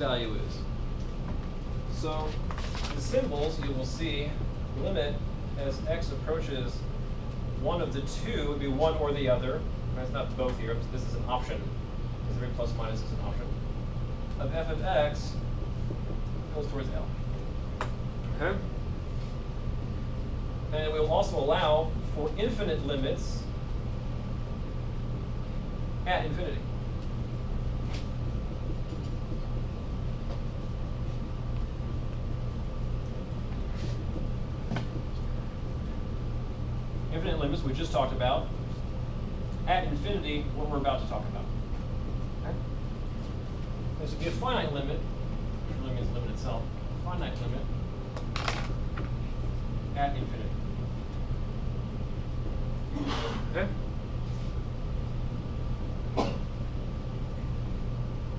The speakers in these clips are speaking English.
value is. So the symbols, you will see limit as x approaches one of the two, would be one or the other. It's not both here, this is an option. Because every plus minus is an option. Of f of x goes towards L. Okay? And we'll also allow for infinite limits at infinity. Infinite limits we just talked about. At infinity, what we're about to talk about. Okay? This would be a finite limit, which really means limit itself. Finite limit at infinity. Okay?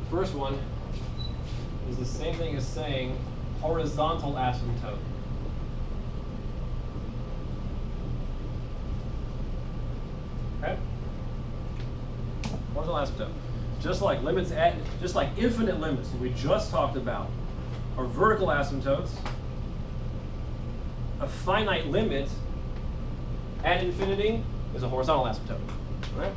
First one is the same thing as saying horizontal asymptote. Okay? Horizontal asymptote. Just like limits at, just like infinite limits that we just talked about are vertical asymptotes, a finite limit at infinity is a horizontal asymptote. Right?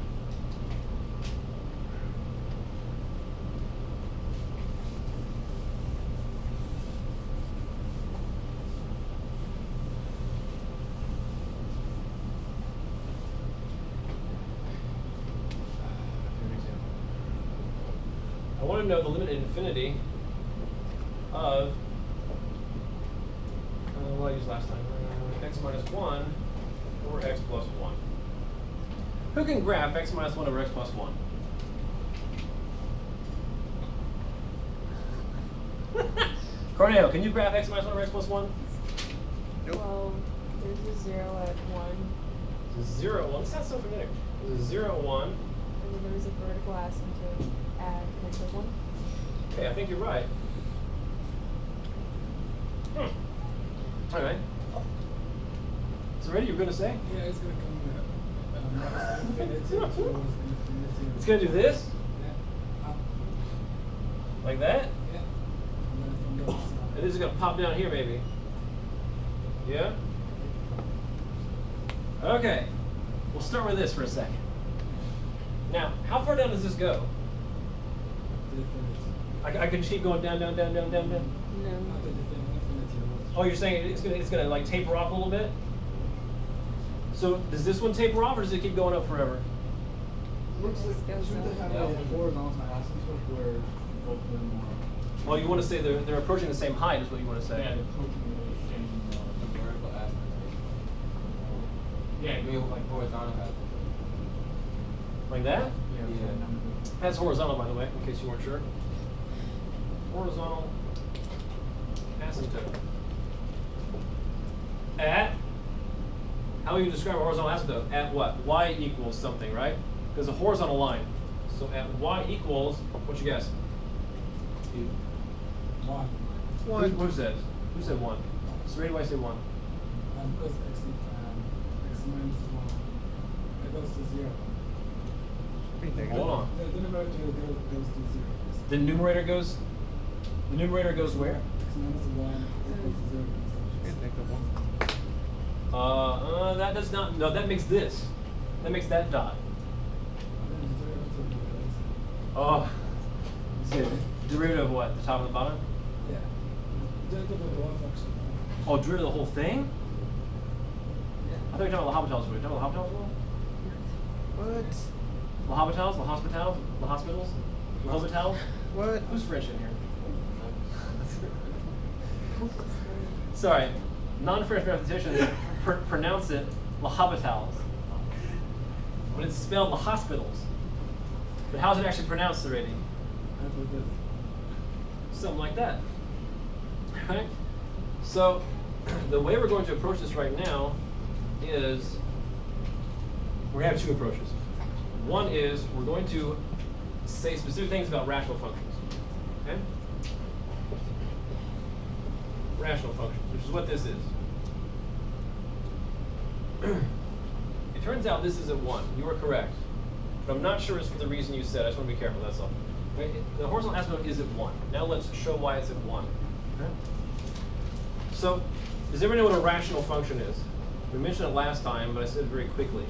I want to know the limit at infinity of what I used last time, x minus 1 over x plus 1. Who can graph x minus 1 over x plus 1? Corneo, can you graph x minus 1 over x plus 1? Nope. Well, there's a 0 at 1. There's a 0 at 1. This sounds so familiar. There's a 0 at 1. And then there's a vertical asymptote at x plus 1. Okay, I think you're right. All right. So ready, you're going to say? Yeah, it's going to come minus infinity towards infinity. It's going to do this? Yeah. Up. Like that? Yeah. And then from the other side. And this is going to pop down here, maybe. Yeah? Okay. We'll start with this for a second. Now, how far down does this go? The infinity. I can just keep going down, down, down, down, down, down. No. Not the infinity. Oh, you're saying it's gonna like taper off a little bit? So does this one taper off, or does it keep going up forever? Looks like Goes should they up. have Yeah. a horizontal asymptote where both of them are. Well, you want to say they're approaching the same height, is what you want to say. Yeah, the approaching changing the vertical asymptote. Yeah, You mean like horizontal asymptote? Like that? Yeah. That's horizontal, by the way, in case you weren't sure. Horizontal asymptote. At, how will you describe a horizontal asymptote? At what? Y equals something, right? There's a horizontal line. So at y equals, what you guess? One. Who said? Who said 1? So where do I say 1? Because x minus 1, it goes to 0. Hold on. The numerator goes to 0. The numerator goes where? X minus 1 equals to 0. That does not, no, that makes this. That makes that dot. Oh, so derivative of what? The top and the bottom? Yeah. Derivative of the one function. Oh, derivative of the whole thing? Yeah. I thought you were talking about the Hospitals. Were you talking about the Hospitals? What? The Hospitals? The Hospitals? The Hospitals? The Hospitals? What? Who's French in here? Sorry, non-French mathematicians pronounce it La Hospitals. But it's spelled La Hospitals. But how's it actually pronounced, the rating? That's what it is. Something like that. Right? So the way we're going to approach this right now is we're going to have two approaches. One is we're going to say specific things about rational functions. Okay? Rational functions, which is what this is. It turns out this is at 1. You are correct. But I'm not sure it's for the reason you said. I just want to be careful, that's all. Right? The horizontal asymptote is at 1. Now let's show why it's at 1. Okay? So, does everybody know what a rational function is? We mentioned it last time, but I said it very quickly.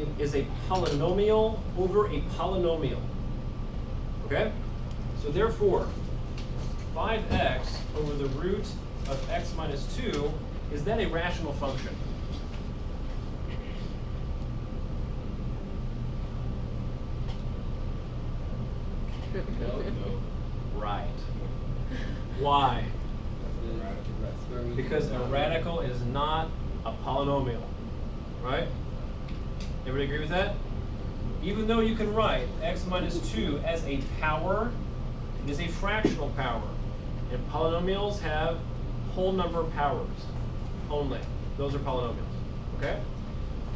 It is a polynomial over a polynomial. Okay? So therefore, 5x over the root of x minus 2, is that a rational function? No. Right. Why? Because a radical is not a polynomial, right? Everybody agree with that? Even though you can write x minus 2 as a power, it is a fractional power. And polynomials have whole number powers only. Those are polynomials, okay?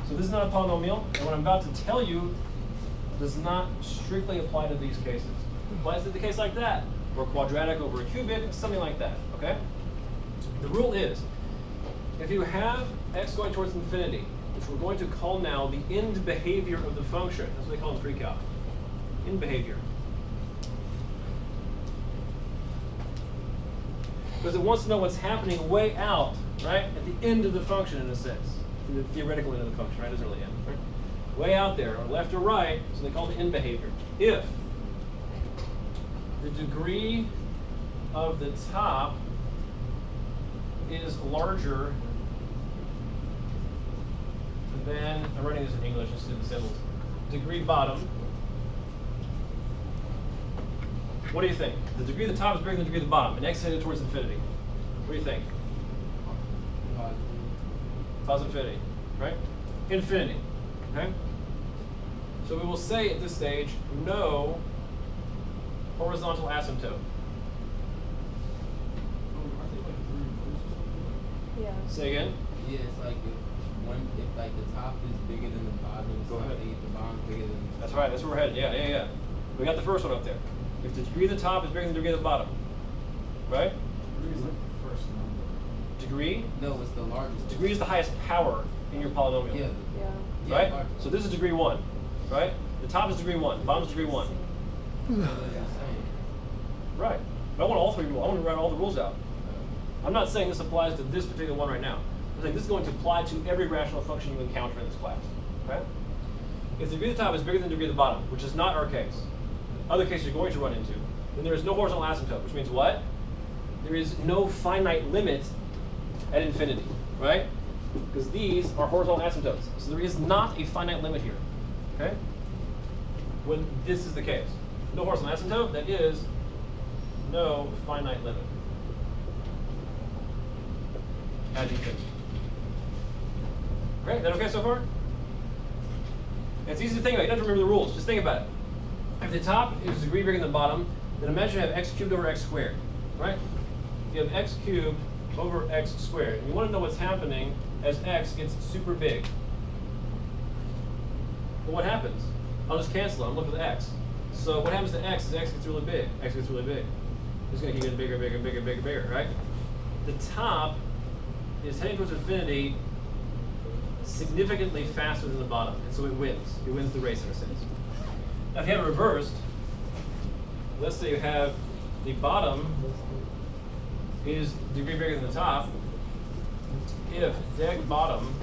So this is not a polynomial, and what I'm about to tell you does not strictly apply to these cases. It applies to the case like that, or quadratic over a cubic, something like that, okay? The rule is, if you have x going towards infinity, which we're going to call now the end behavior of the function, that's what they call in pre-calc, end behavior. Because it wants to know what's happening way out, right, at the end of the function in a sense, the theoretical end of the function, right, doesn't really end, right? Way out there, or left or right, so they call it the end behavior. If the degree of the top is larger than, I'm writing this in English instead of the symbols, degree bottom, what do you think? The degree of the top is bigger than the degree of the bottom, and x headed towards infinity. What do you think? Positive infinity, right? Infinity, okay? So we will say at this stage, no horizontal asymptote. Yeah. Say again? Yeah, it's like if like the top is bigger than the bottom, Go ahead. something, if the bottom is bigger than That's right, that's where we're headed. Yeah. We got the first one up there. If the degree of the top is bigger than the degree of the bottom, right? Degree is like the first number. Degree? No, it's the largest. Degree is the highest power in your polynomial. Yeah. Yeah. Right? largest. So this is degree 1, right? The top is degree 1, bottom is degree 1. So that's the same. Right. But I want all three rules. I want to write all the rules out. I'm not saying this applies to this particular one right now. I'm saying this is going to apply to every rational function you encounter in this class. Okay? If the degree of the top is bigger than the degree of the bottom, which is not our case, other cases you're going to run into, then there is no horizontal asymptote, which means what? There is no finite limit at infinity, right? Because these are horizontal asymptotes. So there is not a finite limit here, okay? When this is the case. No horizontal asymptote, that is no finite limit at infinity. Great, that okay so far? It's easy to think about. You don't have to remember the rules. Just think about it. If the top is a degree bigger than the bottom, then imagine you have x cubed over x squared, right? You have x cubed over x squared. And you want to know what's happening as x gets super big. Well, what happens? I'll just cancel it. I'm looking at x. So what happens to x as x gets really big? X gets really big. It's going to keep getting bigger, bigger, bigger, bigger, bigger, right? The top is heading towards infinity significantly faster than the bottom, and so it wins. It wins the race in a sense. Now, if you have it reversed, let's say you have the bottom is a degree bigger than the top. If deg bottom